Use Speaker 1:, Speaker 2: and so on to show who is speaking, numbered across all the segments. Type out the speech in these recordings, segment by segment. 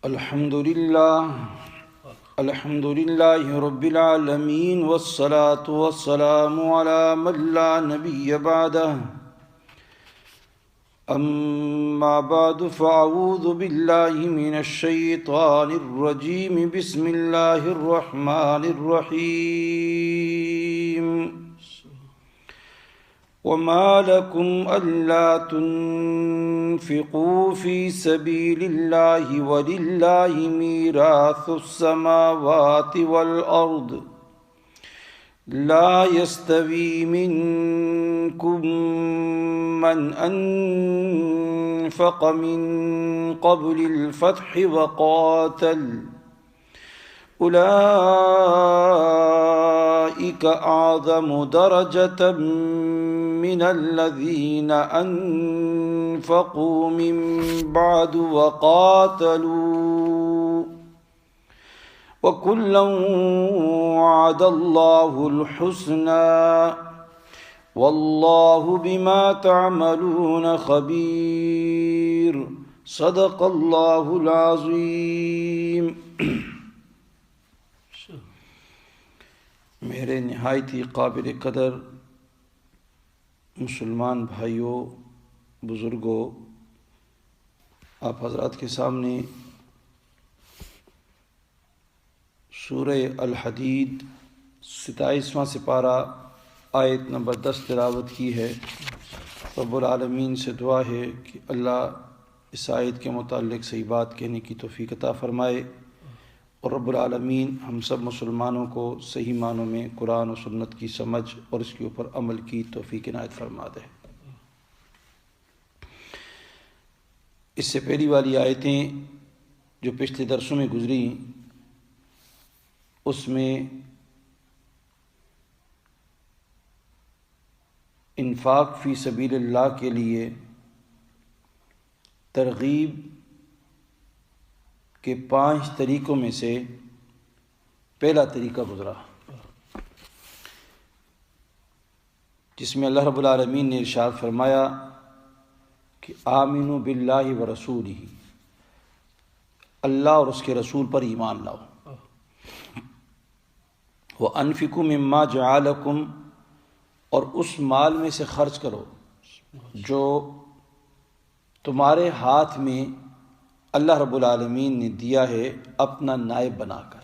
Speaker 1: الحمد لله رب العالمين والصلاة والسلام على من لا نبي بعده أما بعد فأعوذ بالله من الشيطان الرجيم بسم الله الرحمن الرحيم وما لكم ألا تنفقوا في سبيل الله ولله ميراث السماوات والأرض لا يستوي منكم من أنفق من قبل الفتح وقاتل أولئك أعظم درجة من الذين أنفقوا من بعد وقاتلوا وكلا وعد الله الحسنى والله بما تعملون خبير صدق الله العظيم۔ میرے نہایت ہی قابل قدر مسلمان بھائیوں، بزرگوں، آپ حضرات کے سامنے سورہ الحدید 27واں سپارہ آیت نمبر 10 تلاوت کی ہے۔ رب العالمین سے دعا ہے کہ اللہ اس آیت کے متعلق صحیح بات کہنے کی توفیق عطا فرمائے، اور رب العالمین ہم سب مسلمانوں کو صحیح معنوں میں قرآن و سنت کی سمجھ اور اس کے اوپر عمل کی توفیق عنایت فرما دے۔ اس سے پہلی والی آیتیں جو پچھلے درسوں میں گزری، اس میں انفاق فی سبیل اللہ کے لیے ترغیب کہ 5 طریقوں میں سے پہلا طریقہ گزرا، جس میں اللہ رب العالمین نے ارشاد فرمایا کہ آمنوا باللہ ورسولہ، اللہ اور اس کے رسول پر ایمان لاؤ، وانفقوا مما جعلکم، اور اس مال میں سے خرچ کرو جو تمہارے ہاتھ میں اللہ رب العالمین نے دیا ہے اپنا نائب بنا کر۔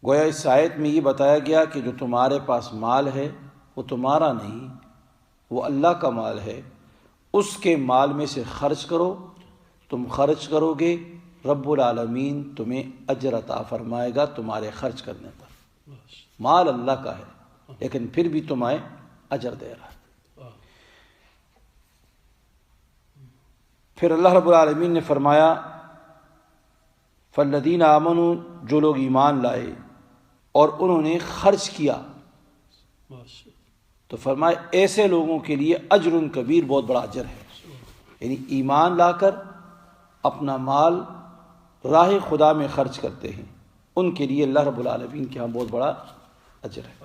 Speaker 1: گویا اس آیت میں یہ بتایا گیا کہ جو تمہارے پاس مال ہے وہ تمہارا نہیں، وہ اللہ کا مال ہے، اس کے مال میں سے خرچ کرو۔ تم خرچ کرو گے، رب العالمین تمہیں اجر عطا فرمائے گا تمہارے خرچ کرنے پر۔ مال اللہ کا ہے لیکن پھر بھی تمہیں اجر دے رہا ہے۔ پھر اللہ رب العالمین نے فرمایا فالذین آمنوا، جو لوگ ایمان لائے اور انہوں نے خرچ کیا، تو فرمایا ایسے لوگوں کے لیے اجر کبیر، بہت بڑا اجر ہے۔ یعنی ایمان لا کر اپنا مال راہ خدا میں خرچ کرتے ہیں، ان کے لیے اللہ رب العالمین کے ہاں بہت بڑا اجر ہے۔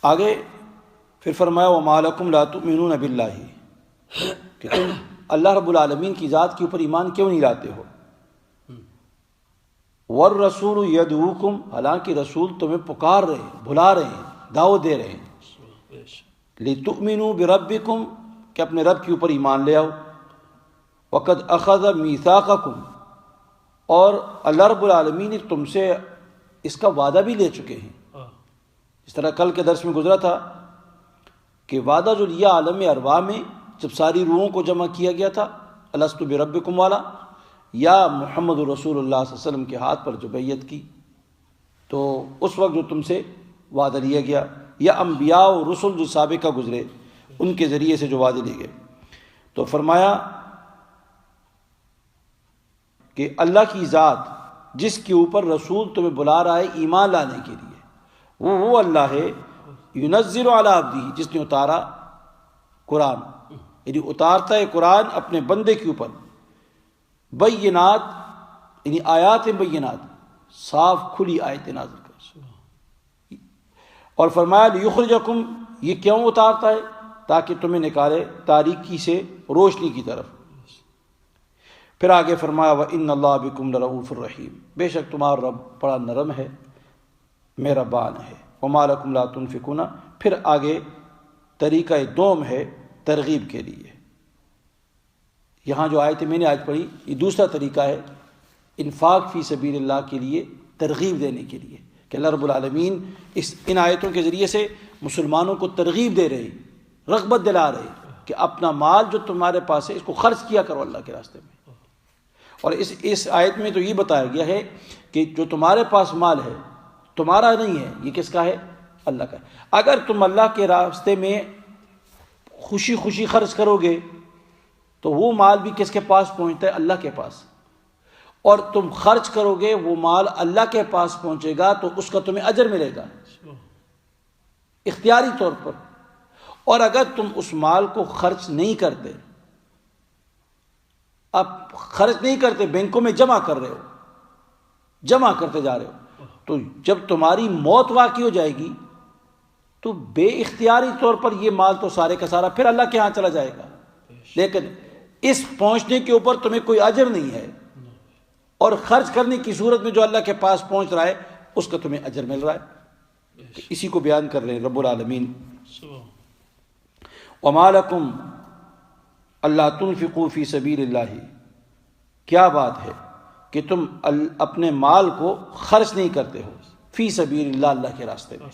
Speaker 1: آگے پھر فرمایا وما لکم لا تؤمنون باللہ، کہ تم اللہ رب العالمین کی ذات کے اوپر ایمان کیوں نہیں لاتے ہو؟ والرسول یدعوکم، حالانکہ رسول تمہیں پکار رہے ہیں، بلا رہے ہیں، دعوت دے رہے ہیں، لتؤمنوا بربکم، کہ اپنے رب کے اوپر ایمان لے آؤ، وقد اخذ میثاقکم، اور اللہ رب العالمین نے تم سے اس کا وعدہ بھی لے چکے ہیں۔ اس طرح کل کے درس میں گزرا تھا کہ وعدہ جو لیا عالم ارواح میں جب ساری روحوں کو جمع کیا گیا تھا، الست بربکم والا، یا محمد رسول اللہ صلی اللہ علیہ وسلم کے ہاتھ پر جو بیعت کی، تو اس وقت جو تم سے وعدہ لیا گیا، یا انبیاء و رسل جو سابقہ گزرے ان کے ذریعے سے جو وعدے لیے گئے، تو فرمایا کہ اللہ کی ذات جس کے اوپر رسول تمہیں بلا رہا ہے ایمان لانے کے لیے، وہ اللہ ہے ینزل علی عبدہ، جس نے اتارا قرآن، یعنی اتارتا ہے قرآن اپنے بندے کے اوپر، بینات یعنی آیات بینات، صاف کھلی آیتیں نازل کر، اور فرمایا لیخرجکم، یہ کیوں اتارتا ہے؟ تاکہ تمہیں نکالے تاریکی سے روشنی کی طرف۔ پھر آگے فرمایا وَإِنَّ اللَّهَ بِكُمْ لَرَءُوفٌ رَحِيمٌ، بے شک تمہارا رب بڑا نرم ہے، مہربان ہے۔ وَمَا لَكُمْ لَا تُنْفِقُونَ، پھر آگے طریقہ دوم ہے ترغیب کے لیے۔ یہاں جو آیت میں نے آج پڑھی یہ دوسرا طریقہ ہے انفاق فی سبیل اللہ کے لیے ترغیب دینے کے لیے، کہ اللہ رب العالمین ان آیتوں کے ذریعے سے مسلمانوں کو ترغیب دے رہے، رغبت دلا رہے کہ اپنا مال جو تمہارے پاس ہے اس کو خرچ کیا کرو اللہ کے راستے میں۔ اور اس آیت میں تو یہ بتایا گیا ہے کہ جو تمہارے پاس مال ہے تمہارا نہیں ہے، یہ کس کا ہے؟ اللہ کا ہے۔ اگر تم اللہ کے راستے میں خوشی خوشی خرچ کرو گے تو وہ مال بھی کس کے پاس پہنچتا ہے؟ اللہ کے پاس۔ اور تم خرچ کرو گے وہ مال اللہ کے پاس پہنچے گا تو اس کا تمہیں اجر ملے گا اختیاری طور پر۔ اور اگر تم اس مال کو خرچ نہیں کرتے، اب خرچ نہیں کرتے، بینکوں میں جمع کر رہے ہو، جمع کرتے جا رہے ہو، تو جب تمہاری موت واقع ہو جائے گی تو بے اختیاری طور پر یہ مال تو سارے کا سارا پھر اللہ کے ہاں چلا جائے گا، لیکن اس پہنچنے کے اوپر تمہیں کوئی اجر نہیں ہے، اور خرچ کرنے کی صورت میں جو اللہ کے پاس پہنچ رہا ہے اس کا تمہیں اجر مل رہا ہے۔ اسی کو بیان کر رہے ہیں رب العالمین۔ وَمَا لَكُمْ أَلَّا تُنْفِقُوا فِي سَبِيلِ اللَّهِ، کیا بات ہے کہ تم اپنے مال کو خرچ نہیں کرتے ہو فی سبیل اللہ، اللہ کے راستے میں۔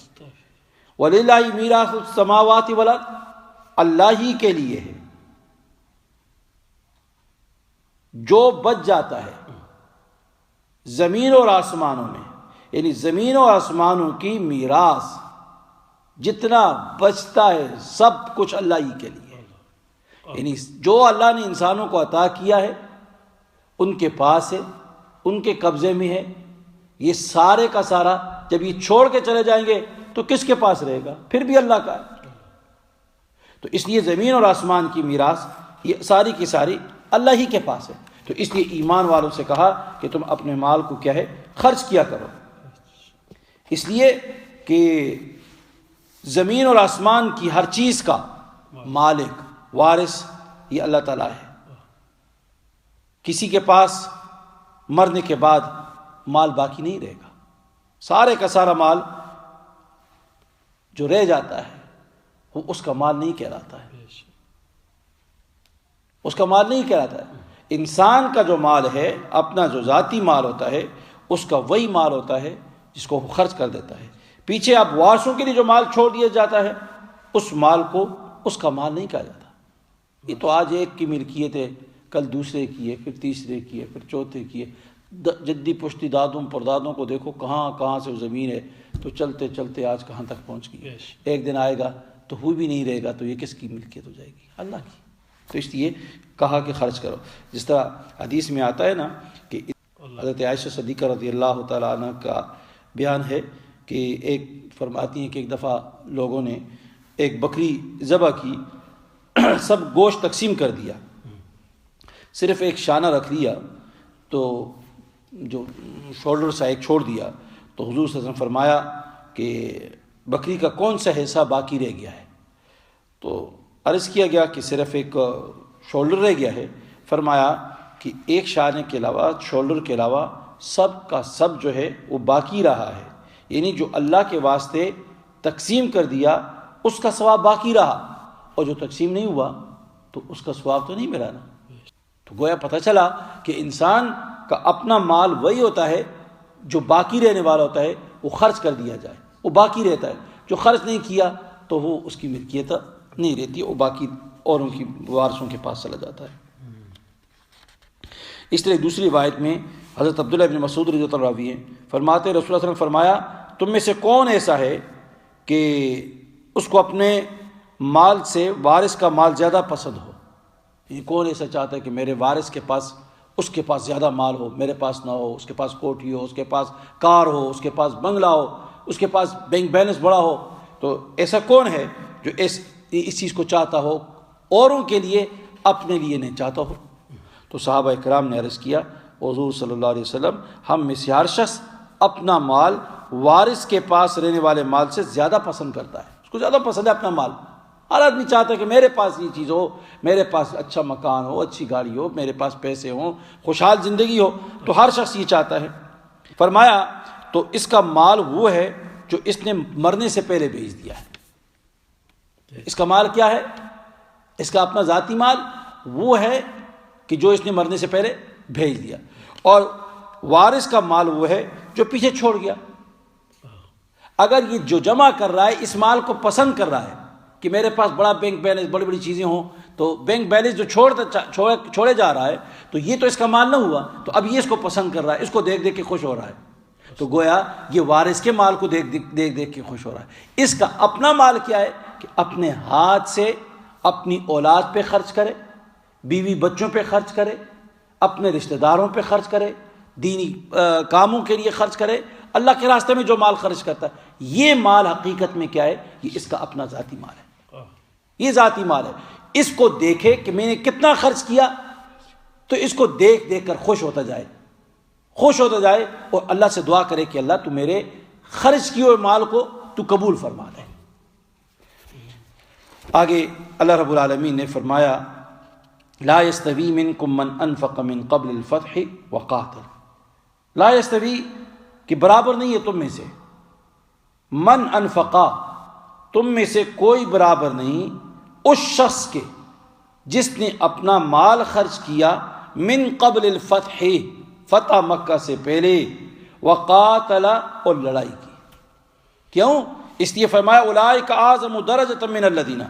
Speaker 1: وَلِلَّهِ مِيرَاثُ السَّمَاوَاتِ وَالْأَرْضِ، اللہ ہی کے لیے ہے جو بچ جاتا ہے زمین اور آسمانوں میں، یعنی زمین اور آسمانوں کی میراث جتنا بچتا ہے سب کچھ اللہ ہی کے لیے، یعنی جو اللہ نے انسانوں کو عطا کیا ہے ان کے پاس ہے، ان کے قبضے میں ہے، یہ سارے کا سارا جب یہ چھوڑ کے چلے جائیں گے تو کس کے پاس رہے گا؟ پھر بھی اللہ کا ہے۔ تو اس لیے زمین اور آسمان کی میراث یہ ساری کی ساری اللہ ہی کے پاس ہے۔ تو اس لیے ایمان والوں سے کہا کہ تم اپنے مال کو کیا ہے؟ خرچ کیا کرو، اس لیے کہ زمین اور آسمان کی ہر چیز کا مالک وارث یہ اللہ تعالیٰ ہے۔ کسی کے پاس مرنے کے بعد مال باقی نہیں رہے گا، سارے کا سارا مال جو رہ جاتا ہے وہ اس کا مال نہیں کہلاتا ہے، اس کا مال نہیں کہلاتا ہے۔ انسان کا جو مال ہے، اپنا جو ذاتی مال ہوتا ہے، اس کا وہی مال ہوتا ہے جس کو وہ خرچ کر دیتا ہے۔ پیچھے اب وارثوں کے لیے جو مال چھوڑ دیا جاتا ہے اس مال کو اس کا مال نہیں کہا جاتا۔ یہ تو آج ایک کی ملکیت ہے، کل دوسرے کی ہے، پھر تیسرے کی ہے، پھر چوتھے کی ہے۔ جدی پشتی دادوں پردادوں کو دیکھو کہاں کہاں سے وہ زمین ہے، تو چلتے چلتے آج کہاں تک پہنچ گئی۔ ایک دن آئے گا تو وہ بھی نہیں رہے گا تو یہ کس کی ملکیت ہو جائے گی؟ اللہ کی۔ تو اس لیے کہا کہ خرچ کرو، جس طرح حدیث میں آتا ہے نا کہ حضرت عائشہ صدیقہ رضی اللہ تعالیٰ عنہ کا بیان ہے کہ ایک فرماتی ہیں کہ ایک دفعہ لوگوں نے ایک بکری ذبح کی، سب گوشت تقسیم کر دیا، صرف ایک شانہ رکھ دیا، تو جو شولڈر سا ایک چھوڑ دیا، تو حضور صلی اللہ علیہ وسلم فرمایا کہ بکری کا کون سا حصہ باقی رہ گیا ہے؟ تو عرض کیا گیا کہ صرف ایک شولڈر رہ گیا ہے۔ فرمایا کہ ایک شانے کے علاوہ، شولڈر کے علاوہ سب کا سب جو ہے وہ باقی رہا ہے، یعنی جو اللہ کے واسطے تقسیم کر دیا اس کا ثواب باقی رہا، اور جو تقسیم نہیں ہوا تو اس کا ثواب تو نہیں ملا نا۔ تو گویا پتہ چلا کہ انسان کا اپنا مال وہی ہوتا ہے جو باقی رہنے والا ہوتا ہے، وہ خرچ کر دیا جائے وہ باقی رہتا ہے، جو خرچ نہیں کیا تو وہ اس کی ملکیت نہیں رہتی، وہ باقی اوروں کی وارثوں کے پاس چلا جاتا ہے۔ اس طرح دوسری روایت میں حضرت عبداللہ بن مسعود رضی اللہ عنہ راوی ہیں، فرماتے رسول اللہ صلی اللہ علیہ وسلم فرمایا تم میں سے کون ایسا ہے کہ اس کو اپنے مال سے وارث کا مال زیادہ پسند ہو؟ یہ کون ایسا چاہتا ہے کہ میرے وارث کے پاس اس کے پاس زیادہ مال ہو، میرے پاس نہ ہو، اس کے پاس کوٹھی ہو، اس کے پاس کار ہو، اس کے پاس بنگلہ ہو، اس کے پاس بینک بیلنس بڑا ہو؟ تو ایسا کون ہے جو اس چیز کو چاہتا ہو، اوروں کے لیے، اپنے لیے نہیں چاہتا ہو؟ تو صحابہ کرام نے عرض کیا حضور صلی اللہ علیہ وسلم ہم میں سے ہر شخص اپنا مال وارث کے پاس رہنے والے مال سے زیادہ پسند کرتا ہے، اس کو زیادہ پسند ہے اپنا مال۔ ہر آدمی چاہتا ہے کہ میرے پاس یہ چیز ہو، میرے پاس اچھا مکان ہو، اچھی گاڑی ہو، میرے پاس پیسے ہوں، خوشحال زندگی ہو، تو ہر شخص یہ چاہتا ہے۔ فرمایا تو اس کا مال وہ ہے جو اس نے مرنے سے پہلے بھیج دیا ہے۔ اس کا مال کیا ہے؟ اس کا اپنا ذاتی مال وہ ہے کہ جو اس نے مرنے سے پہلے بھیج دیا، اور وارث کا مال وہ ہے جو پیچھے چھوڑ گیا۔ اگر یہ جو جمع کر رہا ہے اس مال کو پسند کر رہا ہے کہ میرے پاس بڑا بینک بیلنس، بڑی بڑی چیزیں ہوں، تو بینک بیلنس جو چھوڑے جا رہا ہے تو یہ تو اس کا مال نہ ہوا، تو اب یہ اس کو پسند کر رہا ہے، اس کو دیکھ دیکھ کے خوش ہو رہا ہے، تو گویا یہ وارث کے مال کو دیکھ دیکھ کے خوش ہو رہا ہے۔ اس کا اپنا مال کیا ہے کہ اپنے ہاتھ سے اپنی اولاد پہ خرچ کرے، بیوی بچوں پہ خرچ کرے، اپنے رشتہ داروں پہ خرچ کرے، دینی کاموں کے لیے خرچ کرے، اللہ کے راستے میں جو مال خرچ کرتا ہے، یہ مال حقیقت میں کیا ہے؟ یہ اس کا اپنا ذاتی مال ہے، یہ ذاتی مال ہے۔ اس کو دیکھے کہ میں نے کتنا خرچ کیا، تو اس کو دیکھ دیکھ کر خوش ہوتا جائے اور اللہ سے دعا کرے کہ اللہ تو میرے خرچ کیے ہوئے مال کو تو قبول فرما دے۔ آگے اللہ رب العالمین نے فرمایا لا یستوی منکم من انفق من قبل الفتح وقاتل، لا یستوی کہ برابر نہیں ہے تم میں سے، من انفقا تم میں سے کوئی برابر نہیں اس شخص کے جس نے اپنا مال خرچ کیا من قبل الفتح فتح مکہ سے پہلے، وقاتل اور لڑائی کی۔ کیوں؟ اس لیے فرمایا اولئک اعظم درجۃ من الذین،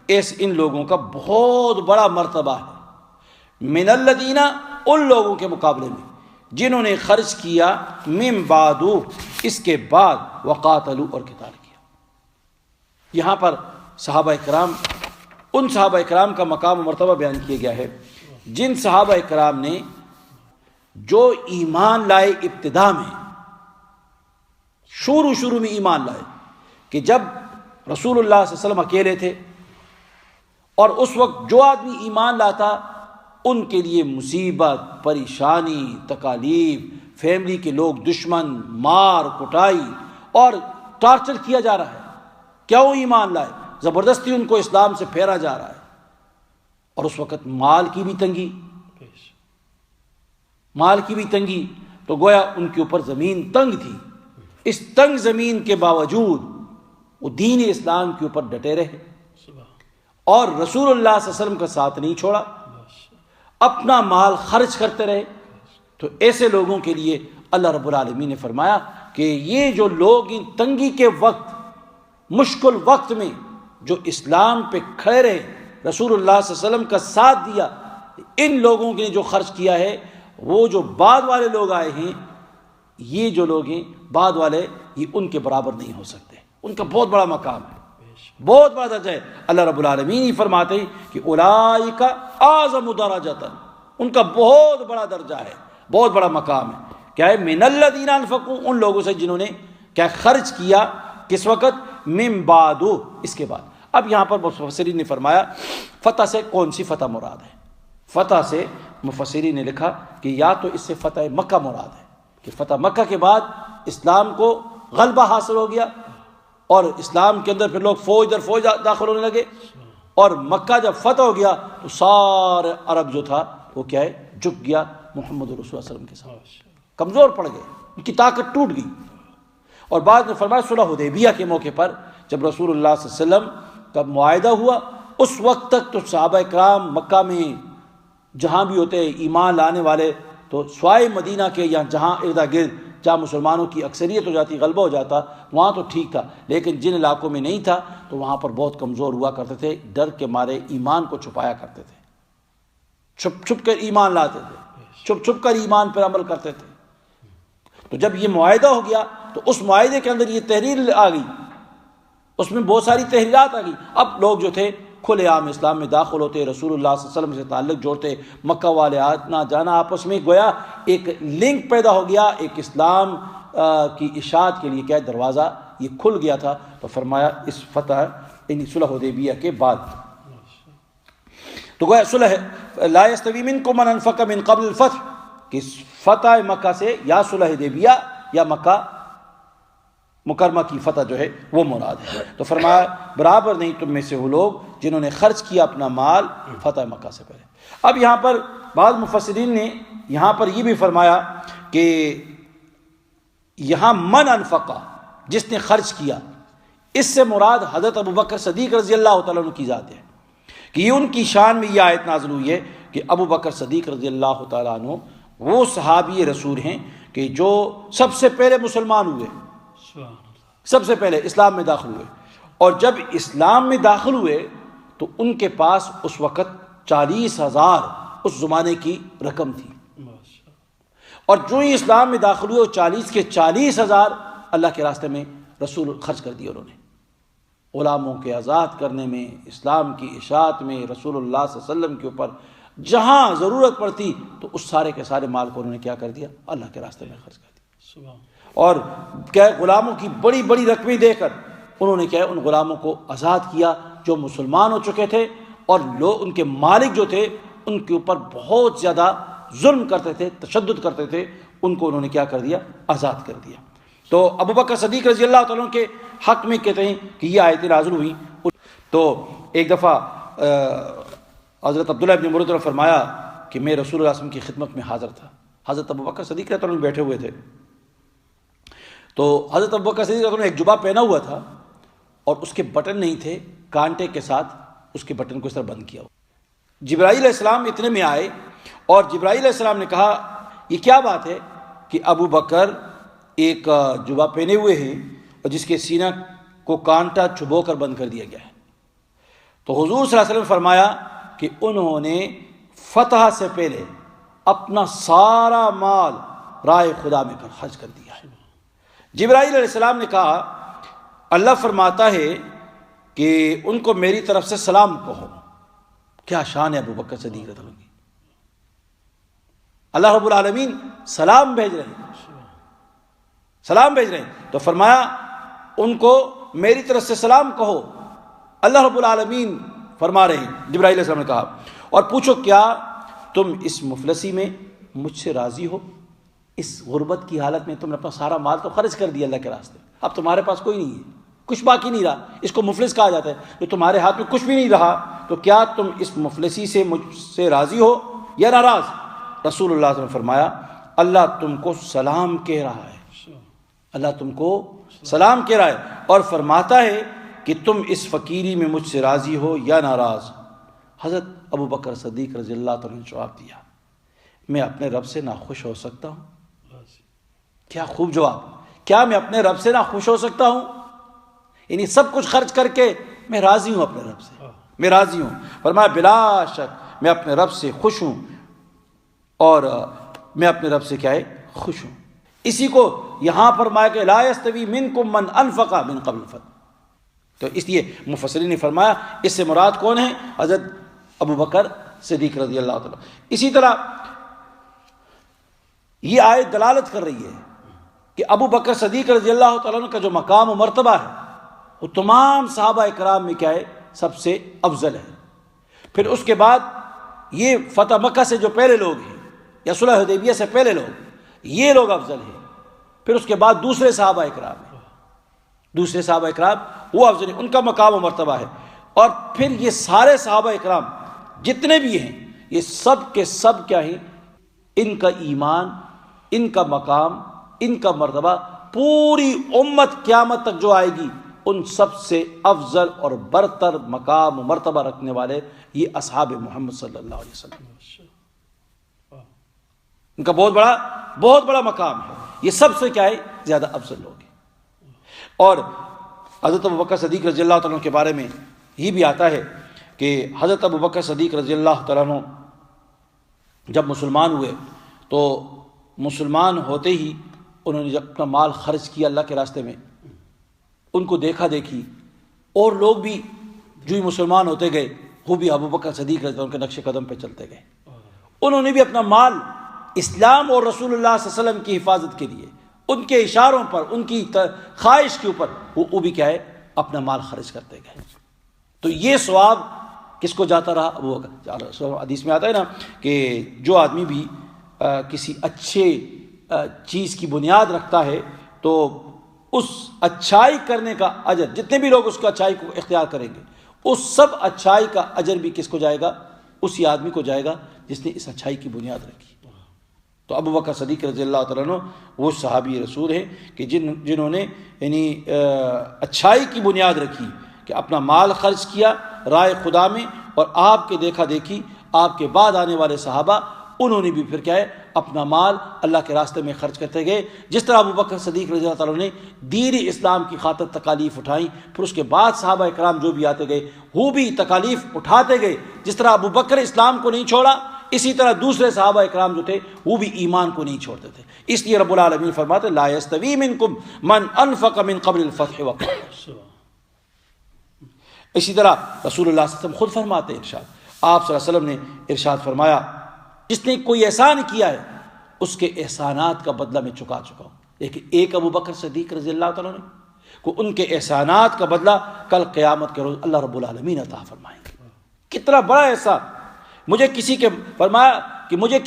Speaker 1: ان لوگوں کا بہت بڑا مرتبہ ہے، من الذین ان لوگوں کے مقابلے میں جنہوں نے خرچ کیا من بعد اس کے بعد، وقاتلوا اور قتال کیا۔ یہاں پر صحابہ اکرام، ان صحابہ اکرام کا مقام و مرتبہ بیان کیا گیا ہے جن صحابہ اکرام نے جو ایمان لائے ابتدا میں، شروع میں ایمان لائے، کہ جب رسول اللہ صلی اللہ علیہ وسلم اکیلے تھے، اور اس وقت جو آدمی ایمان لاتا ان کے لیے مصیبت، پریشانی، تکالیف، فیملی کے لوگ دشمن، مار کٹائی اور ٹارچر کیا جا رہا ہے، کیا وہ ایمان لائے؟ زبردستی ان کو اسلام سے پھیرا جا رہا ہے، اور اس وقت مال کی بھی تنگی، تو گویا ان کے اوپر زمین تنگ تھی، اس تنگ زمین کے باوجود وہ دین اسلام کے اوپر ڈٹے رہے اور رسول اللہ صلی اللہ علیہ وسلم کا ساتھ نہیں چھوڑا، اپنا مال خرچ کرتے رہے۔ تو ایسے لوگوں کے لیے اللہ رب العالمین نے فرمایا کہ یہ جو لوگ ان تنگی کے وقت، مشکل وقت میں جو اسلام پہ کھڑے رہے، رسول اللہ صلی اللہ علیہ وسلم کا ساتھ دیا، ان لوگوں نے جو خرچ کیا ہے، وہ جو بعد والے لوگ آئے ہیں، یہ جو لوگ ہیں بعد والے، یہ ان کے برابر نہیں ہو سکتے، ان کا بہت بڑا مقام ہے، بہت بڑا درجہ ہے۔ اللہ رب العالمین ہی فرماتے ہیں کہ اولئک اعظم درجۃ، ان کا بہت بڑا درجہ ہے، بہت بڑا مقام ہے۔ کیا ہے؟ من الذین انفقوا، ان لوگوں سے جنہوں نے کیا خرچ کیا، کس وقت؟ من بعد، اس کے بعد۔ اب یہاں پر مفسرین نے فرمایا فتح سے کون سی فتح مراد ہے؟ فتح سے مفسرین نے لکھا کہ یا تو اس سے فتح مکہ مراد ہے، کہ فتح مکہ کے بعد اسلام کو غلبہ حاصل ہو گیا اور اسلام کے اندر پھر لوگ فوج در فوج داخل ہونے لگے، اور مکہ جب فتح ہو گیا تو سارے عرب جو تھا وہ کیا ہے؟ جھک گیا محمد رسول اللہ صلی اللہ علیہ وسلم کے ساتھ، کمزور پڑ گئے، ان کی طاقت ٹوٹ گئی۔ اور بعد میں فرمایا صلح حدیبیہ کے موقع پر جب رسول اللہ صلی اللہ علیہ وسلم کا معاہدہ ہوا، اس وقت تک تو صحابہ کرام مکہ میں جہاں بھی ہوتے ایمان لانے والے، تو سوائے مدینہ کے یا جہاں ارد گرد جہاں مسلمانوں کی اکثریت ہو جاتی، غلبہ ہو جاتا، وہاں تو ٹھیک تھا، لیکن جن علاقوں میں نہیں تھا تو وہاں پر بہت کمزور ہوا کرتے تھے، ڈر کے مارے ایمان کو چھپایا کرتے تھے، چھپ چھپ کر ایمان لاتے تھے، چھپ چھپ کر ایمان پر عمل کرتے تھے۔ تو جب یہ معاہدہ ہو گیا تو اس معاہدے کے اندر یہ تحریر آ گئی، اس میں بہت ساری تحریرات آ گئی، اب لوگ جو تھے کھلے عام اسلام میں داخل ہوتے، رسول اللہ صلی اللہ علیہ وسلم سے تعلق جوڑتے، مکہ والے آنا جانا آپس میں، گویا ایک لنک پیدا ہو گیا، ایک اسلام کی اشاعت کے لیے کیا دروازہ یہ کھل گیا تھا۔ تو فرمایا اس فتح صلح حدیبیہ کے بعد، تو گویا صلح لا یستوی منکم من انفق من قبل الفتح، کہ فتح مکہ سے یا صلح حدیبیہ یا مکہ مکرمہ کی فتح جو ہے وہ مراد ہے۔ تو فرمایا برابر نہیں تم میں سے وہ لوگ جنہوں نے خرچ کیا اپنا مال فتح مکہ سے پہلے۔ اب یہاں پر بعض مفسرین نے یہاں پر یہ بھی فرمایا کہ یہاں من انفقہ، جس نے خرچ کیا، اس سے مراد حضرت ابوبکر صدیق رضی اللہ تعالیٰ عنہ کی ذات ہے، کہ یہ ان کی شان میں یہ آیت نازل ہوئی ہے کہ ابوبکر صدیق رضی اللہ تعالیٰ عنہ وہ صحابی رسول ہیں کہ جو سب سے پہلے مسلمان ہوئے، سب سے پہلے اسلام میں داخل ہوئے، اور جب اسلام میں داخل ہوئے تو ان کے پاس اس وقت 40,000 اس زمانے کی رقم تھی، اور جو ہی اسلام میں داخل ہوئے وہ 40 کے 40,000 اللہ کے راستے میں رسول خرچ کر دیے انہوں نے، غلاموں کے آزاد کرنے میں، اسلام کی اشاعت میں، رسول اللہ صلی اللہ علیہ وسلم کے اوپر جہاں ضرورت پڑتی تو اس سارے کے سارے مال کو انہوں نے کیا کر دیا، اللہ کے راستے میں خرچ کر دیا، اور کیا غلاموں کی بڑی بڑی رقمیں دے کر انہوں نے کیا ان غلاموں کو آزاد کیا جو مسلمان ہو چکے تھے، اور لوگ ان کے مالک جو تھے ان کے اوپر بہت زیادہ ظلم کرتے تھے، تشدد کرتے تھے، ان کو انہوں نے کیا کر دیا، آزاد کر دیا۔ تو ابوبکر صدیق رضی اللہ تعالیٰ عنہ کے حق میں کہتے ہیں کہ یہ آیتیں نازل ہوئی۔ تو ایک دفعہ حضرت عبداللہ ابن مرۃ نے فرمایا کہ میں رسول اللہ صلی اللہ علیہ وسلم کی خدمت میں حاضر تھا، حضرت ابوبکر صدیق رضی اللہ عنہ بیٹھے ہوئے تھے، تو حضرت ابوبکر صدیق رضی اللہ عنہ نے ایک جبہ پہنا ہوا تھا اور اس کے بٹن نہیں تھے، کانٹے کے ساتھ اس کے بٹن کو اس طرح بند کیا ہوا۔ جبرائیل علیہ السلام اتنے میں آئے اور جبرائیل علیہ السلام نے کہا یہ کیا بات ہے کہ ابو بکر ایک جبہ پہنے ہوئے ہیں اور جس کے سینہ کو کانٹا چبو کر بند کر دیا گیا ہے۔ تو حضور صلی اللہ علیہ وسلم نے فرمایا کہ انہوں نے فتح سے پہلے اپنا سارا مال راہ خدا میں خرچ کر دیا ہے۔ جبرائیل علیہ السلام نے کہا اللہ فرماتا ہے کہ ان کو میری طرف سے سلام کہو۔ کیا شان ہے ابو بکر صدیق رضی اللہ عنہ کی، اللہ رب العالمین سلام بھیج رہے ہیں، سلام بھیج رہے ہیں، تو فرمایا ان کو میری طرف سے سلام کہو، اللہ رب العالمین فرما رہے ہیں۔ جبرائیل علیہ السلام نے کہا اور پوچھو کیا تم اس مفلسی میں مجھ سے راضی ہو؟ اس غربت کی حالت میں تم نے اپنا سارا مال تو خرچ کر دیا اللہ کے راستے، اب تمہارے پاس کوئی نہیں ہے، کچھ باقی نہیں رہا، اس کو مفلس کہا جاتا ہے، جو تمہارے ہاتھ میں کچھ بھی نہیں رہا، تو کیا تم اس مفلسی سے مجھ سے راضی ہو یا ناراض؟ رسول اللہ صلی اللہ علیہ وسلم نے فرمایا اللہ تم کو سلام کہہ رہا ہے، اللہ تم کو سلام کہہ رہا ہے اور فرماتا ہے کہ تم اس فقیری میں مجھ سے راضی ہو یا ناراض۔ حضرت ابو بکر صدیق رضی اللہ عنہ نے جواب دیا میں اپنے رب سے ناخوش ہو سکتا ہوں؟ کیا خوب جواب، کیا میں اپنے رب سے ناخوش ہو سکتا ہوں؟ یعنی سب کچھ خرچ کر کے میں راضی ہوں اپنے رب سے، میں راضی ہوں۔ فرمایا بلا شک میں اپنے رب سے خوش ہوں اور میں اپنے رب سے کیا ہے، خوش ہوں۔ اسی کو یہاں فرمایا کہ لا یستوی منکم من انفق من قبل الفتح، تو اس لیے مفسرین نے فرمایا اس سے مراد کون ہے؟ حضرت ابو بکر صدیق رضی اللہ تعالیٰ۔ اسی طرح یہ آیت دلالت کر رہی ہے کہ ابو بکر صدیق رضی اللہ تعالیٰ عنہ کا جو مقام و مرتبہ ہے وہ تمام صحابہ اکرام میں کیا ہے، سب سے افضل ہے۔ پھر اس کے بعد یہ فتح مکہ سے جو پہلے لوگ ہیں یا صلح حدیبیہ سے پہلے لوگ، یہ لوگ افضل ہیں۔ پھر اس کے بعد دوسرے صحابہ اکرام ہیں، دوسرے صحابہ اکرام وہ افضل ہیں، ان کا مقام و مرتبہ ہے۔ اور پھر یہ سارے صحابہ اکرام جتنے بھی ہیں یہ سب کے سب کیا ہیں، ان کا ایمان، ان کا مقام، ان کا مرتبہ پوری امت قیامت تک جو آئے گی ان سب سے افضل اور برتر مقام و مرتبہ رکھنے والے یہ اصحاب محمد صلی اللہ علیہ وسلم، ان کا بہت بڑا مقام ہے، یہ سب سے کیا ہے، زیادہ افضل لوگ ہیں۔ اور حضرت ابو بکر صدیق رضی اللہ تعالیٰ عنہ کے بارے میں یہ بھی آتا ہے کہ حضرت ابو بکر صدیق رضی اللہ تعالیٰ عنہ جب مسلمان ہوئے تو مسلمان ہوتے ہی انہوں نے جب اپنا مال خرچ کیا اللہ کے راستے میں، ان کو دیکھا دیکھی اور لوگ بھی جو ہی مسلمان ہوتے گئے وہ بھی ابو بکر صدیق رضی اللہ عنہ کے نقش قدم پہ چلتے گئے، انہوں نے بھی اپنا مال اسلام اور رسول اللہ صلی اللہ علیہ وسلم کی حفاظت کے لیے ان کے اشاروں پر، ان کی خواہش کے اوپر وہ بھی کیا ہے، اپنا مال خرچ کرتے گئے۔ تو یہ ثواب کس کو جاتا رہا؟ ابو بکر۔ حدیث میں آتا ہے نا کہ جو آدمی بھی کسی اچھے چیز کی بنیاد رکھتا ہے تو اس اچھائی کرنے کا اجر، جتنے بھی لوگ اس کا اچھائی کو اختیار کریں گے اس سب اچھائی کا اجر بھی کس کو جائے گا؟ اسی آدمی کو جائے گا جس نے اس اچھائی کی بنیاد رکھی۔ تو ابو بکر صدیق رضی اللہ تعالیٰ عنہ وہ صحابی رسول ہیں کہ جنہوں نے یعنی اچھائی کی بنیاد رکھی، کہ اپنا مال خرچ کیا رائے خدا میں، اور آپ کے دیکھا دیکھی آپ کے بعد آنے والے صحابہ انہوں نے بھی پھر کیا ہے اپنا مال اللہ کے راستے میں خرچ کرتے گئے۔ جس طرح ابو بکر صدیق رضی اللہ تعالیٰ عنہ نے دین اسلام کی خاطر تکالیف اٹھائیں، پھر اس کے بعد صحابہ اکرام جو بھی آتے گئے وہ بھی تکالیف اٹھاتے گئے۔ جس طرح ابو بکر اسلام کو نہیں چھوڑا، اسی طرح دوسرے صحابہ اکرام جو تھے وہ بھی ایمان کو نہیں چھوڑتے تھے۔ اس لیے رب العالمین فرماتے لا یستوی منکم من انفق من قبل الفتح وقاتل۔ اسی طرح رسول اللہ صلی اللہ علیہ وسلم خود فرماتے ہیں، ارشاد آپ صلی اللہ علیہ وسلم نے ارشاد فرمایا جس نے کوئی احسان کیا ہے اس کے احسانات کا بدلہ میں چکا چکا ہوں۔ لیکن ایک ابو بکر صدیق رضی اللہ تعالیٰ نے کو ان کے احسانات کا بدلہ کل قیامت کے روز اللہ رب العالمین عطا فرمائیں گے۔ کتنا بڑا احسان! مجھے کسی کے فرمایا کہ مجھے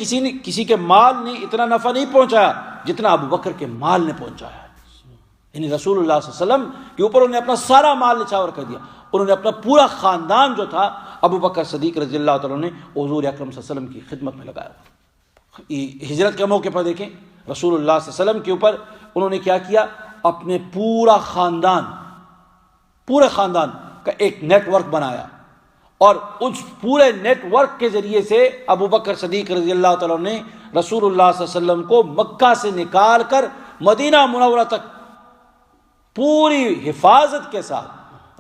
Speaker 1: کسی کے مال نے اتنا نفع نہیں پہنچایا جتنا ابو بکر کے مال نے پہنچایا ہے۔ یعنی رسول اللہ صلی اللہ علیہ وسلم کے اوپر انہوں نے اپنا سارا مال نچھاور کر دیا، انہوں نے اپنا پورا خاندان جو تھا ابو بکر صدیق رضی اللہ تعالیٰ نے حضور اکرم صلی اللہ علیہ وسلم کی خدمت میں لگایا۔ ہجرت کے موقع پر دیکھیں رسول اللہ صلی اللہ علیہ وسلم کے اوپر انہوں نے کیا کیا، اپنے پورے خاندان کا ایک نیٹ ورک بنایا، اور اس پورے نیٹ ورک کے ذریعے سے ابو بکر صدیق رضی اللہ تعالیٰ نے رسول اللہ صلی اللہ علیہ وسلم کو مکہ سے نکال کر مدینہ منورہ تک پوری حفاظت کے ساتھ،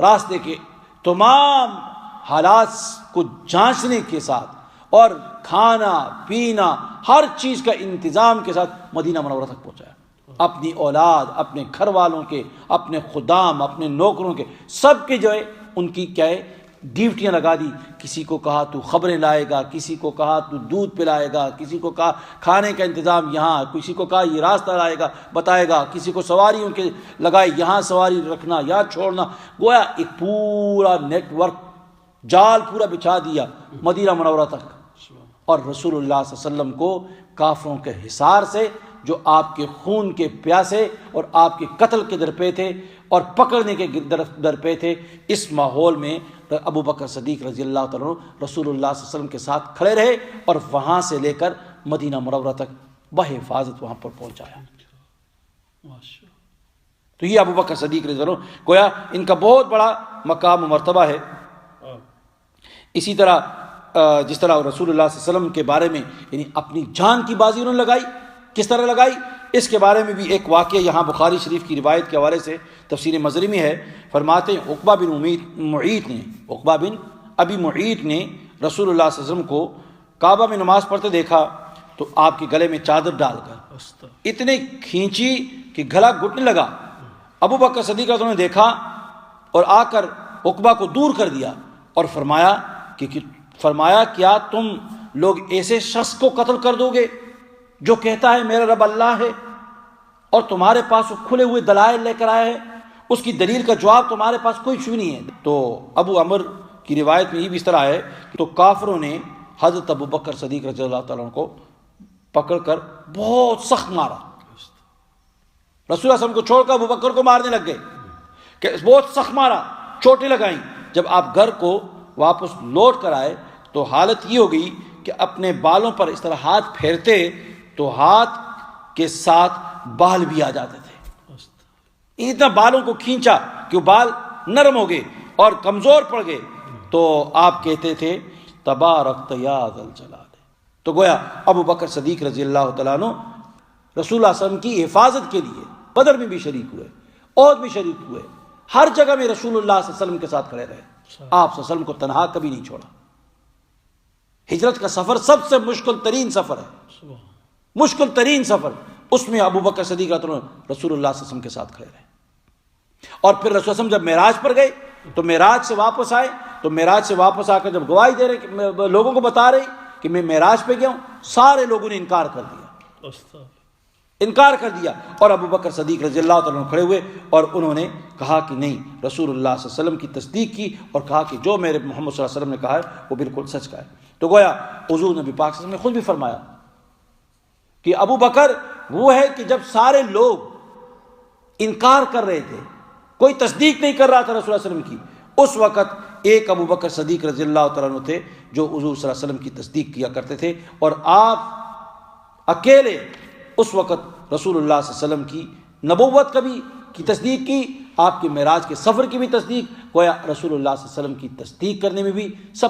Speaker 1: راستے کے تمام حالات کو جانچنے کے ساتھ اور کھانا پینا ہر چیز کا انتظام کے ساتھ مدینہ منورہ تک پہنچایا۔ اپنی اولاد، اپنے گھر والوں کے، اپنے خدام، اپنے نوکروں کے، سب کے جو ہے ان کی کیا ہے ڈیوٹیاں لگا دی۔ کسی کو کہا تو خبریں لائے گا، کسی کو کہا تو دودھ پلائے گا، کسی کو کہا کھانے کا انتظام یہاں، کسی کو کہا یہ راستہ لائے گا بتائے گا، کسی کو سواریوں کے لگائے یہاں سواری رکھنا یا چھوڑنا۔ گویا ایک پورا نیٹ ورک جال پورا بچھا دیا مدینہ منورہ تک، اور رسول اللہ صلی اللہ علیہ وسلم کو کافروں کے حصار سے جو آپ کے خون کے پیاسے اور آپ کے قتل کے در پہ تھے اور پکڑنے کے در پہ تھے، اس ماحول میں ابو بکر صدیق رضی اللہ تعالیٰ عنہ رسول اللہ صلی اللہ علیہ وسلم کے ساتھ کھڑے رہے اور وہاں سے لے کر مدینہ منورہ تک بحفاظت وہاں پر پہنچایا۔ تو یہ ابو بکر صدیق رضی اللہ عنہ گویا ان کا بہت بڑا مقام و مرتبہ ہے۔ اسی طرح جس طرح رسول اللہ صلی اللہ علیہ وسلم کے بارے میں یعنی اپنی جان کی بازی انہوں نے لگائی، کس طرح لگائی اس کے بارے میں بھی ایک واقعہ یہاں بخاری شریف کی روایت کے حوالے سے تفسیر مظری میں ہے۔ فرماتے ہیں عقبہ بن ابی معیط نے رسول اللہ صلی اللہ علیہ وسلم کو کعبہ میں نماز پڑھتے دیکھا تو آپ کے گلے میں چادر ڈال کر اتنے کھینچی کہ گلا گھٹنے لگا۔ ابو بکر صدیق نے دیکھا اور آ کر عقبہ کو دور کر دیا اور فرمایا کیا تم لوگ ایسے شخص کو قتل کر دو گے جو کہتا ہے میرا رب اللہ ہے، اور تمہارے پاس کھلے ہوئے دلائل لے کر آیا ہے، اس کی دلیل کا جواب تمہارے پاس کوئی شو نہیں ہے؟ تو ابو عمر کی روایت میں یہ بھی اس طرح ہے تو کافروں نے حضرت ابو بکر صدیق رضی اللہ تعالیٰ عنہ کو پکڑ کر بہت سخت مارا۔ رسول اللہ صلی اللہ علیہ وسلم کو چھوڑ کر ابو بکر کو مارنے لگ گئے کہ بہت سخت مارا، چوٹیں لگائیں۔ جب آپ گھر کو واپس لوٹ کر آئے تو حالت یہ ہو گئی کہ اپنے بالوں پر اس طرح ہاتھ پھیرتے تو ہاتھ کے ساتھ بال بھی آ جاتے تھے۔ اتنا بالوں کو کھینچا کہ وہ بال نرم ہو گئے اور کمزور پڑ گئے، تو آپ کہتے تھے تبارکت یا ذا الجلال۔ تو گویا ابو بکر صدیق رضی اللہ تعالیٰ عنہ رسول اللہ صلی اللہ علیہ وسلم کی حفاظت کے لیے بدر میں بھی شریک ہوئے، عہد میں شریک ہوئے، ہر جگہ میں رسول اللہ صلی اللہ علیہ وسلم کے ساتھ کھڑے رہے۔ آپ صلی اللہ علیہ وسلم کو تنہا کبھی نہیں چھوڑا۔ ہجرت کا سفر سب سے مشکل ترین سفر ہے، مشکل ترین سفر، اس میں ابو بکر صدیق رضی اللہ عنہ رسول اللہ صلی اللہ علیہ وسلم کے ساتھ کھڑے رہے۔ اور پھر رسول اللہ علیہ وسلم جب معراج پر گئے تو معراج سے واپس آئے، تو معراج سے واپس آ کر جب گواہی دے رہے لوگوں کو بتا رہے کہ میں معراج پہ گیا ہوں، سارے لوگوں نے انکار کر دیا، اور ابو بکر صدیق رضی اللہ تعالیٰ عنہ کھڑے ہوئے اور انہوں نے کہا کہ نہیں، رسول اللہ صلی اللہ علیہ وسلم کی تصدیق کی اور کہا کہ جو میرے محمد صلی اللہ علیہ وسلم نے کہا ہے وہ بالکل سچ کا ہے۔ تو گویا حضور نبی پاک صلی اللہ علیہ وسلم نے خود بھی فرمایا کہ ابو بکر وہ ہے کہ جب سارے لوگ انکار کر رہے تھے، کوئی تصدیق نہیں کر رہا تھا رسول اللہ صلی اللہ علیہ وسلم کی، اس وقت ایک ابو بکر صدیق رضی اللہ تعالیٰ عنہ تھے جو حضور صلی اللہ علیہ وسلم کی تصدیق کیا کرتے تھے، اور آپ اکیلے اس وقت رسول اللہ صلی اللہ علیہ وسلم کی نبوت کی تصدیق کی، آپ کے معراج کے سفر کی بھی تصدیق، گویا رسول اللہ صلی اللہ علیہ وسلم کی تصدیق کرنے میں بھی سب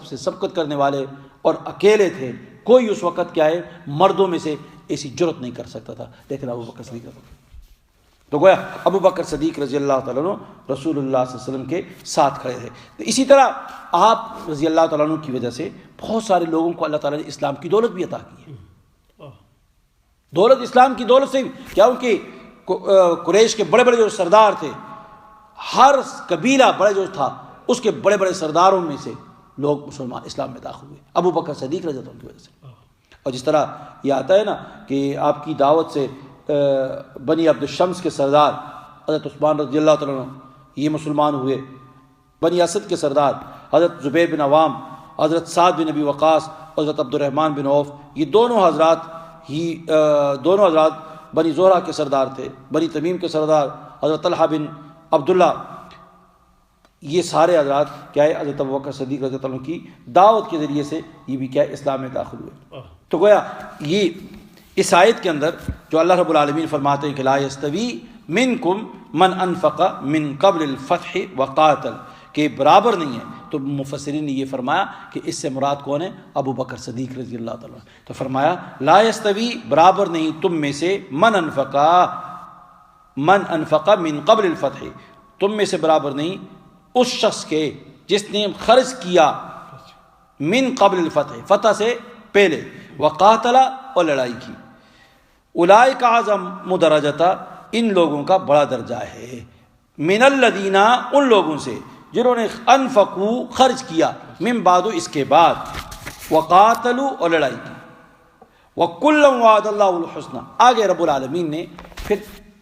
Speaker 1: سے سبقت کرنے والے، اور اکیلے تھے۔ کوئی اس وقت کیا ہے مردوں میں سے ایسی جرت نہیں کر سکتا تھا، لیکن ابو بکر صدیق تو گویا ابو بکر صدیق رضی اللہ تعالیٰ عنہ رسول اللہ صلی اللہ علیہ وسلم کے ساتھ کھڑے تھے۔ تو اسی طرح آپ رضی اللہ تعالیٰ عنہ کی وجہ سے بہت سارے لوگوں کو اللہ تعالیٰ نے اسلام کی دولت بھی عطا کی ہے۔ دولت اسلام کی دولت سے کیا ان کی قریش کے بڑے بڑے جو سردار تھے، ہر قبیلہ بڑے جو تھا اس کے بڑے بڑے سرداروں میں سے لوگ مسلمان اسلام میں داخل ہوئے ابو بکر صدیق رضی اللہ عنہ کی وجہ سے۔ اور جس طرح یہ آتا ہے نا کہ آپ کی دعوت سے بنی عبد الشمس کے سردار حضرت عثمان رضی اللہ تعالیٰ عنہ یہ مسلمان ہوئے، بنی اسد کے سردار حضرت زبیر بن عوام، حضرت سعد بن ابی وقاص، حضرت عبد الرحمن بن عوف، یہ دونوں حضرات بنی زہرہ کے سردار تھے، بنی تمیم کے سردار حضرت طلحہ بن عبداللہ، یہ سارے حضرات کیا ہے حضرت ابوبکر صدیق رضی اللہ عنہ کی دعوت کے ذریعے سے یہ بھی کیا ہے اسلام میں داخل ہوئے۔ تو گویا یہ اس آیت کے اندر جو اللہ رب العالمین فرماتے ہیں کہ لا یستوی منکم من انفق من قبل الفتح وقاتل، کہ برابر نہیں ہے، تو مفسرین نے یہ فرمایا کہ اس سے مراد کون ہے؟ ابو بکر صدیق رضی اللہ تعالیٰ عنہ۔ تو فرمایا لا یستوی برابر نہیں تم میں سے من انفق من قبل الفتح، تم میں سے برابر نہیں اس شخص کے جس نے خرچ کیا من قبل الفتح، فتح سے پہلے، وقاتل اور لڑائی کی، اولئک اعظم درجۃ، ان لوگوں کا بڑا درجہ ہے، من الذین، ان لوگوں سے جنہوں نے انفقوا خرچ کیا، من بعد اس کے بعد، وقاتلوا اور لڑائی کی، وکلا وعد اللہ الحسنى۔ آگے رب العالمین نے پھر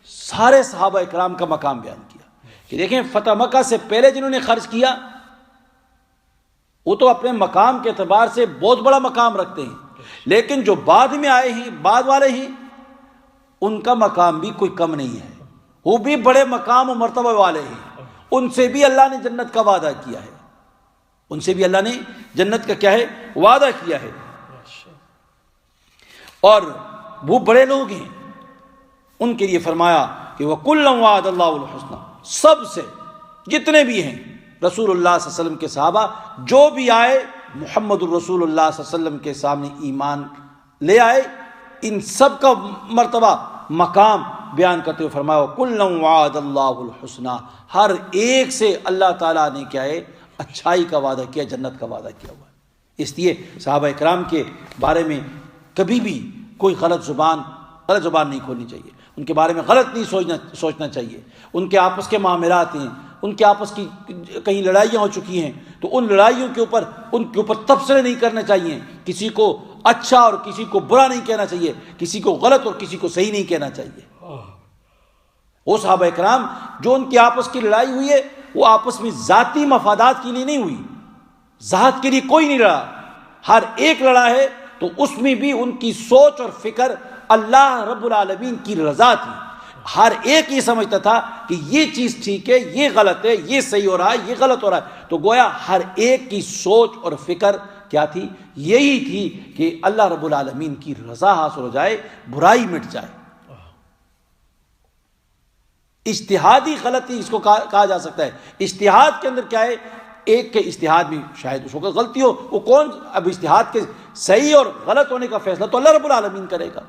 Speaker 1: سارے صحابہ اکرام کا مقام بیان کیا کہ دیکھیں فتح مکہ سے پہلے جنہوں نے خرچ کیا وہ تو اپنے مقام کے اعتبار سے بہت بڑا مقام رکھتے ہیں، لیکن جو بعد میں آئے ہیں، بعد والے ہیں، ان کا مقام بھی کوئی کم نہیں ہے، وہ بھی بڑے مقام و مرتبہ والے ہیں، ان سے بھی اللہ نے جنت کا وعدہ کیا ہے، ان سے بھی اللہ نے جنت کا کیا ہے وعدہ کیا ہے، اور وہ بڑے لوگ ہیں، ان کے لیے فرمایا کہ وَكُلًّا وَعَدَ اللَّهُ الْحُسْنَى، سب سے جتنے بھی ہیں رسول اللہ صلی اللہ علیہ وسلم کے صحابہ جو بھی آئے محمد الرسول اللہ صلی اللہ علیہ وسلم کے سامنے ایمان لے آئے، ان سب کا مرتبہ مقام بیان کرتے ہوئے فرمایا وَكُلًّا وَعَدَ اللَّهُ الْحُسْنَى، ہر ایک سے اللہ تعالیٰ نے کیا ہے اچھائی کا وعدہ کیا، جنت کا وعدہ کیا ہوا ہے۔ اس لیے صحابہ اکرام کے بارے میں کبھی بھی کوئی غلط زبان نہیں کھولنی چاہیے، ان کے بارے میں غلط نہیں سوچنا چاہیے۔ ان کے آپس کے معاملات ہیں، ان کے آپس کی کہیں لڑائیاں ہو چکی ہیں تو ان لڑائیوں کے اوپر تبصرے نہیں کرنے چاہیے، کسی کو اچھا اور کسی کو برا نہیں کہنا چاہیے، کسی کو غلط اور کسی کو صحیح نہیں کہنا چاہیے۔ وہ صحابہ اکرام جو ان کی آپس کی لڑائی ہوئی ہے وہ آپس میں ذاتی مفادات کے لیے نہیں ہوئی، ذات کے لیے کوئی نہیں لڑا، ہر ایک لڑا ہے تو اس میں بھی ان کی سوچ اور فکر اللہ رب العالمین کی رضا تھی۔ ہر ایک یہ سمجھتا تھا کہ یہ چیز ٹھیک ہے، یہ غلط ہے، یہ صحیح ہو رہا ہے، یہ غلط ہو رہا ہے، تو گویا ہر ایک کی سوچ اور فکر کیا تھی؟ یہی تھی کہ اللہ رب العالمین کی رضا حاصل ہو جائے، برائی مٹ جائے۔ اجتہادی غلطی اس کو کہا جا سکتا ہے۔ اجتہاد کے اندر کیا ہے، ایک کے اجتہاد میں شاید اس وقت غلطی ہو، وہ کون اب اجتہاد کے صحیح اور غلط ہونے کا فیصلہ تو اللہ رب العالمین کرے گا۔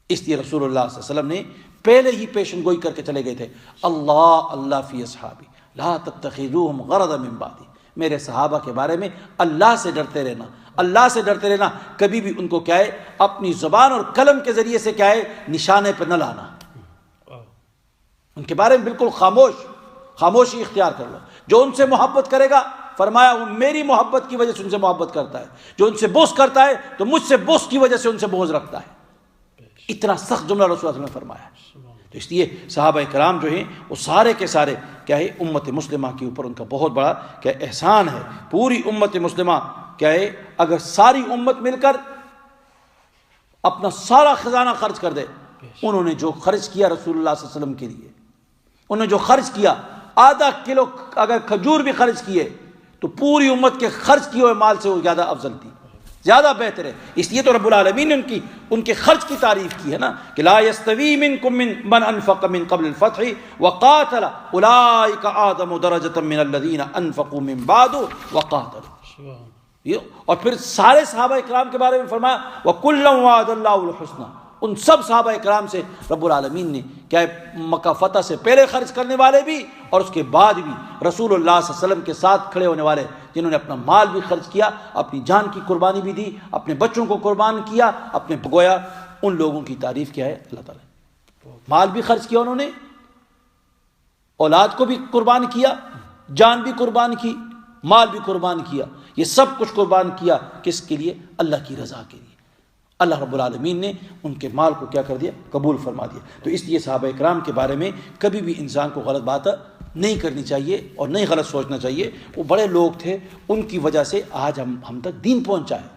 Speaker 1: اس لیے رسول اللہ صلی اللہ علیہ وسلم نے پہلے ہی پیشن گوئی کر کے چلے گئے تھے، اللہ فی اصحابی لا تتخذوهم غرضا من بعدی، میرے صحابہ کے بارے میں اللہ سے ڈرتے رہنا، اللہ سے ڈرتے رہنا، کبھی بھی ان کو کیا ہے اپنی زبان اور قلم کے ذریعے سے کیا ہے نشانے پہ نہ لانا، ان کے بارے میں بالکل خاموشی اختیار کر لو۔ جو ان سے محبت کرے گا فرمایا وہ میری محبت کی وجہ سے ان سے محبت کرتا ہے، جو ان سے بغض کرتا ہے تو مجھ سے بغض کی وجہ سے ان سے بغض رکھتا ہے۔ اتنا سخت جملہ رسول اللہ صلی اللہ علیہ وسلم نے فرمایا ہے۔ تو اس لیے صحابہ کرام جو ہیں وہ سارے کے سارے کیا ہے امت مسلمہ کے اوپر ان کا بہت بڑا کیا احسان ہے۔ پوری امت مسلمہ کیا ہے اگر ساری امت مل کر اپنا سارا خزانہ خرچ کر دے، انہوں نے جو خرچ کیا رسول اللہ صلی اللہ علیہ وسلم کے لیے، انہوں نے جو خرچ کیا آدھا کلو اگر کھجور بھی خرچ کیے تو پوری امت کے خرچ کیے ہوئے مال سے وہ زیادہ افضل تھی، زیادہ بہتر ہے۔ اس لیے تو رب العالمین نے ان کے خرچ کی تعریف کی ہے نا کہ لا یستوی منکم من انفق من قبل الفتح وقاتل اولئک اعظم درجۃ من الذین انفقوا من بعد وقاتلوا۔ اور پھر سارے صحابہ اکرام کے بارے میں فرمایا وَكُلًّا وَعَدَ اللَّهُ الْحُسْنَى، ان سب صحابہ اکرام سے رب العالمین نے کیا مکہ فتح سے پہلے خرچ کرنے والے بھی اور اس کے بعد بھی رسول اللہ صلی اللہ علیہ وسلم کے ساتھ کھڑے ہونے والے جنہوں نے اپنا مال بھی خرچ کیا، اپنی جان کی قربانی بھی دی، اپنے بچوں کو قربان کیا، اپنے گویا ان لوگوں کی تعریف کیا ہے اللہ تعالیٰ نے۔ مال بھی خرچ کیا انہوں نے، اولاد کو بھی قربان کیا، جان بھی قربان کی، مال بھی قربان کیا، یہ سب کچھ قربان کیا کس کے لیے؟ اللہ کی رضا کے لیے۔ اللہ رب العالمین نے ان کے مال کو کیا کر دیا؟ قبول فرما دیا۔ تو اس لیے صحابہ اکرام کے بارے میں کبھی بھی انسان کو غلط بات نہیں کرنی چاہیے اور نہیں غلط سوچنا چاہیے۔ وہ بڑے لوگ تھے، ان کی وجہ سے آج ہم تک دین پہنچا ہے۔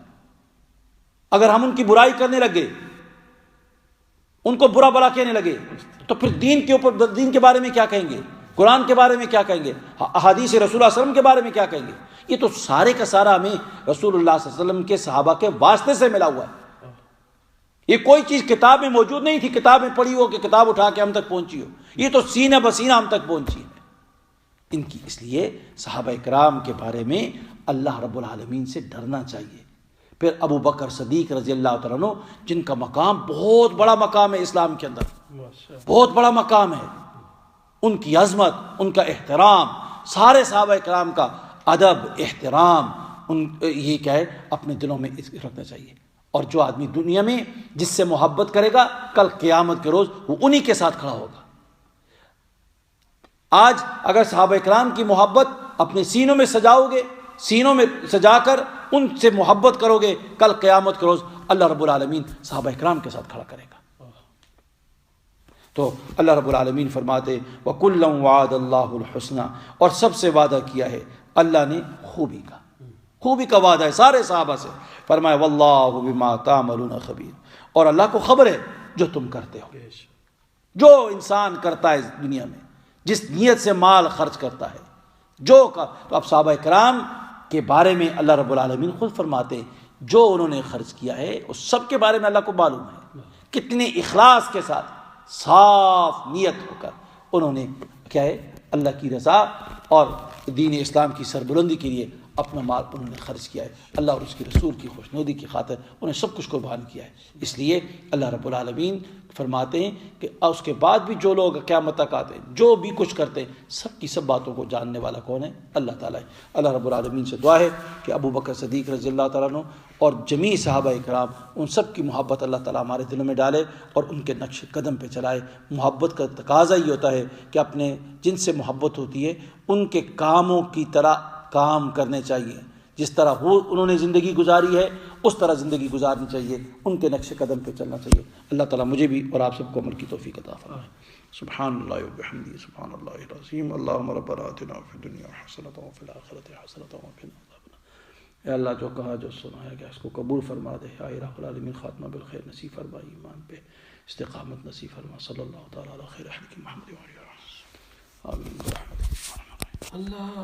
Speaker 1: اگر ہم ان کی برائی کرنے لگے، ان کو برا بلا کہنے لگے، تو پھر دین کے اوپر، دین کے بارے میں کیا کہیں گے؟ قرآن کے بارے میں کیا کہیں گے؟ احادیث رسول اللہ صلی اللہ علیہ وسلم کے بارے میں کیا کہیں گے؟ یہ تو سارے کا سارا ہمیں رسول اللہ صلی اللہ علیہ وسلم کے صحابہ کے واسطے سے ملا ہوا ہے۔ یہ کوئی چیز کتاب میں موجود نہیں تھی، کتاب میں پڑھی ہو کہ کتاب اٹھا کے ہم تک پہنچی ہو، یہ تو سینہ بسینہ ہم تک پہنچی ہے ان کی۔ اس لیے صحابہ اکرام کے بارے میں اللہ رب العالمین سے ڈرنا چاہیے۔ پھر ابو بکر صدیق رضی اللہ تعالیٰ عنہ، جن کا مقام بہت بڑا مقام ہے اسلام کے اندر، بہت بڑا مقام ہے، ان کی عظمت، ان کا احترام، سارے صحابہ اکرام کا ادب، احترام، یہ کیا ہے اپنے دلوں میں رکھنا چاہیے۔ اور جو آدمی دنیا میں جس سے محبت کرے گا، کل قیامت کے روز وہ انہی کے ساتھ کھڑا ہوگا۔ آج اگر صحابہ اکرام کی محبت اپنے سینوں میں سجاؤ گے، سینوں میں سجا کر ان سے محبت کرو گے، کل قیامت کے روز اللہ رب العالمین صحابہ اکرام کے ساتھ کھڑا کرے گا۔ تو اللہ رب العالمین فرماتے وَكُلًّا وَعَدَ اللَّهُ الْحُسْنَى، اور سب سے وعدہ کیا ہے اللہ نے خوبی کا، خوبی کا وعدہ ہے سارے صحابہ سے۔ فرمایا وَاللَّهُ بِمَا تَعْمَلُونَ خَبِيرٌ، اور اللہ کو خبر ہے جو تم کرتے ہو، جو انسان کرتا ہے دنیا میں، جس نیت سے مال خرچ کرتا ہے، جو کا۔ تو اب صحابہ کرام کے بارے میں اللہ رب العالمین خود فرماتے ہیں جو انہوں نے خرچ کیا ہے اس سب کے بارے میں اللہ کو معلوم ہے، کتنے اخلاص کے ساتھ، صاف نیت ہو کر انہوں نے کیا ہے اللہ کی رضا اور دین اسلام کی سربلندی کے لیے اپنا مال انہوں نے خرچ کیا ہے، اللہ اور اس کے رسول کی خوشنودی کی خاطر انہیں سب کچھ قربان کیا ہے۔ اس لیے اللہ رب العالمین فرماتے ہیں کہ اس کے بعد بھی جو لوگ قیامت تک آتے ہیں، جو بھی کچھ کرتے ہیں، سب کی سب باتوں کو جاننے والا کون ہے؟ اللہ تعالیٰ ہے۔ اللہ رب العالمین سے دعا ہے کہ ابو بکر صدیق رضی اللہ تعالیٰ عنہ اور جمیع صحابہ اکرام، ان سب کی محبت اللہ تعالیٰ ہمارے دلوں میں ڈالے اور ان کے نقش قدم پہ چلائے۔ محبت کا تقاضا یہ ہوتا ہے کہ اپنے جن سے محبت ہوتی ہے ان کے کاموں کی طرح کام کرنے چاہیے، جس طرح وہ انہوں نے زندگی گزاری ہے اس طرح زندگی گزارنی چاہیے، ان کے نقش قدم پہ چلنا چاہیے۔ اللہ تعالیٰ مجھے بھی اور آپ سب کو عمل کی توفیق عطا فرمائے۔ سبحان اللہ وبحمدہ، سبحان اللہ العظیم، اللہم ربنا آتنا فی الدنیا حسنۃ وفی الآخرۃ حسنۃ وقنا عذاب النار۔ اے اللہ جو کہا جو سنایا گیا اس کو قبول فرما دے، اے رب العالمین خاتمہ بالخیر نصیب فرما، ایمان پہ استقامت نصیب فرما، صلی اللہ تعالیٰ علی خیر خلق محمد و علیہ وسلم، آمین برحمتک۔ اللہ